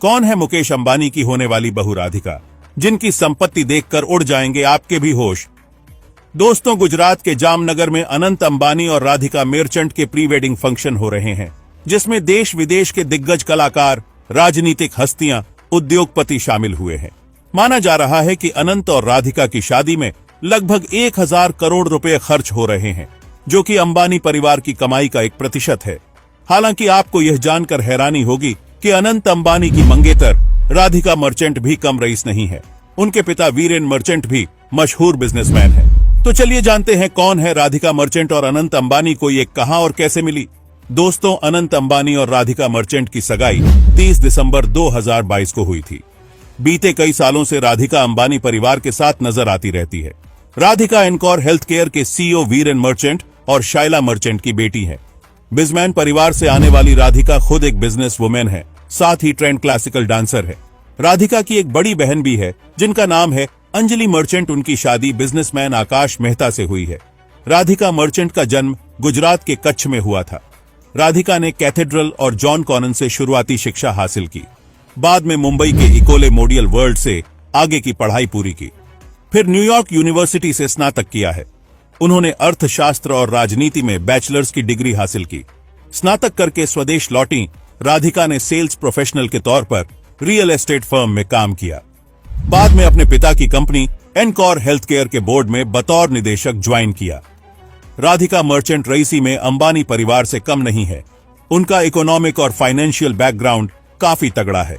कौन है मुकेश अंबानी की होने वाली बहू राधिका, जिनकी संपत्ति देखकर उड़ जाएंगे आपके भी होश। दोस्तों, गुजरात के जामनगर में अनंत अंबानी और राधिका मर्चेंट के प्री वेडिंग फंक्शन हो रहे हैं, जिसमें देश विदेश के दिग्गज कलाकार, राजनीतिक हस्तियां, उद्योगपति शामिल हुए हैं। माना जा रहा है कि अनंत और राधिका की शादी में लगभग 1000 करोड़ रुपए खर्च हो रहे हैं, जो कि अंबानी परिवार की कमाई का 1% है। हालांकि आपको यह जानकर हैरानी होगी कि अनंत अंबानी की मंगेतर राधिका मर्चेंट भी कम रईस नहीं है। उनके पिता वीरेन मर्चेंट भी मशहूर बिजनेसमैन हैं। तो चलिए जानते हैं कौन है राधिका मर्चेंट और अनंत अंबानी को ये कहां और कैसे मिली। दोस्तों, अनंत अंबानी और राधिका मर्चेंट की सगाई 30 दिसंबर 2022 को हुई थी। बीते कई सालों से राधिका अंबानी परिवार के साथ नजर आती रहती है। राधिका एनकॉर हेल्थ केयर के सीईओ वीरेन मर्चेंट और शाइला मर्चेंट की बेटी है। बिजमैन परिवार से आने वाली राधिका खुद एक बिजनेस वुमेन है, साथ ही ट्रेंड क्लासिकल डांसर है। राधिका की एक बड़ी बहन भी है, जिनका नाम है अंजलि मर्चेंट। उनकी शादी बिजनेसमैन आकाश मेहता से हुई है। राधिका मर्चेंट का जन्म गुजरात के कच्छ में हुआ था। राधिका ने कैथेड्रल और जॉन कॉनन से शुरुआती शिक्षा हासिल की। बाद में मुंबई के इकोले मोडियल वर्ल्ड से आगे की पढ़ाई पूरी की। फिर न्यूयॉर्क यूनिवर्सिटी से स्नातक किया है। उन्होंने अर्थशास्त्र और राजनीति में बैचलर्स की डिग्री हासिल की। स्नातक करके स्वदेश लौटी राधिका ने सेल्स प्रोफेशनल के तौर पर रियल एस्टेट फर्म में काम किया। बाद में अपने पिता की कंपनी एनकॉर हेल्थ केयर के बोर्ड में बतौर निदेशक ज्वाइन किया। राधिका मर्चेंट रईसी में अंबानी परिवार से कम नहीं है। उनका इकोनॉमिक और फाइनेंशियल बैकग्राउंड काफी तगड़ा है।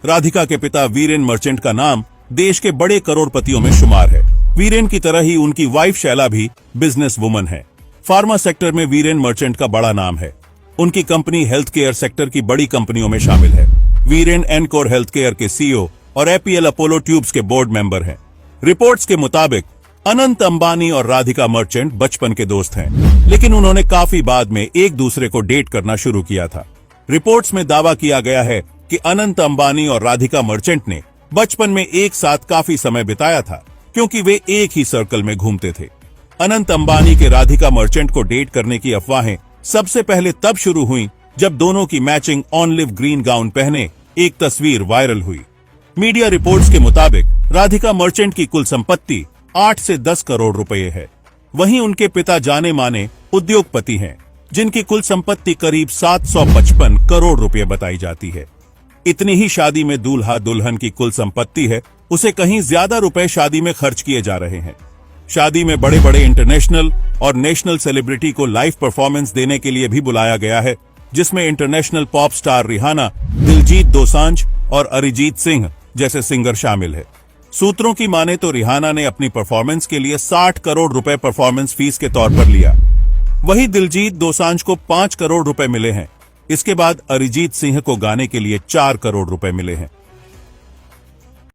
राधिका के पिता वीरेन मर्चेंट का नाम देश के बड़े करोड़पतियों में शुमार है। वीरेन की तरह ही उनकी वाइफ शैला भी बिजनेस वुमन है। फार्मा सेक्टर में वीरेन मर्चेंट का बड़ा नाम है। उनकी कंपनी हेल्थ केयर सेक्टर की बड़ी कंपनियों में शामिल है। वीरेन एनकॉर हेल्थ केयर के सीईओ और एपीएल अपोलो ट्यूब्स के बोर्ड मेंबर हैं। रिपोर्ट्स के मुताबिक अनंत अंबानी और राधिका मर्चेंट बचपन के दोस्त हैं, लेकिन उन्होंने काफी बाद में एक दूसरे को डेट करना शुरू किया था। रिपोर्ट्स में दावा किया गया है कि अनंत अंबानी और राधिका मर्चेंट ने बचपन में एक साथ काफी समय बिताया था, क्योंकि वे एक ही सर्कल में घूमते थे। अनंत अंबानी के राधिका मर्चेंट को डेट करने की अफवाहें सबसे पहले तब शुरू हुई जब दोनों की मैचिंग ऑनलिव ग्रीन गाउन पहने एक तस्वीर वायरल हुई। मीडिया रिपोर्ट्स के मुताबिक राधिका मर्चेंट की कुल संपत्ति 8 से 10 करोड़ रुपए है। वहीं उनके पिता जाने माने उद्योगपति हैं, जिनकी कुल संपत्ति करीब 755 करोड़ रुपए बताई जाती है। इतनी ही शादी में दूल्हा दुल्हन की कुल संपत्ति है, उसे कहीं ज्यादा रुपए शादी में खर्च किए जा रहे हैं। शादी में बड़े बड़े इंटरनेशनल और नेशनल सेलिब्रिटी को लाइव परफॉर्मेंस देने के लिए भी बुलाया गया है, जिसमें international pop star Rihanna, Diljit Dosanjh और अरिजीत सिंह जैसे सिंगर शामिल है। सूत्रों की माने तो रिहाना ने अपनी परफॉर्मेंस के लिए 60 करोड़ रुपए परफॉर्मेंस फीस के तौर पर लिया। वहीं दिलजीत दोसांझ को 5 करोड़ रुपए मिले हैं। इसके बाद अरिजीत सिंह को गाने के लिए 4 करोड़ रुपए मिले हैं।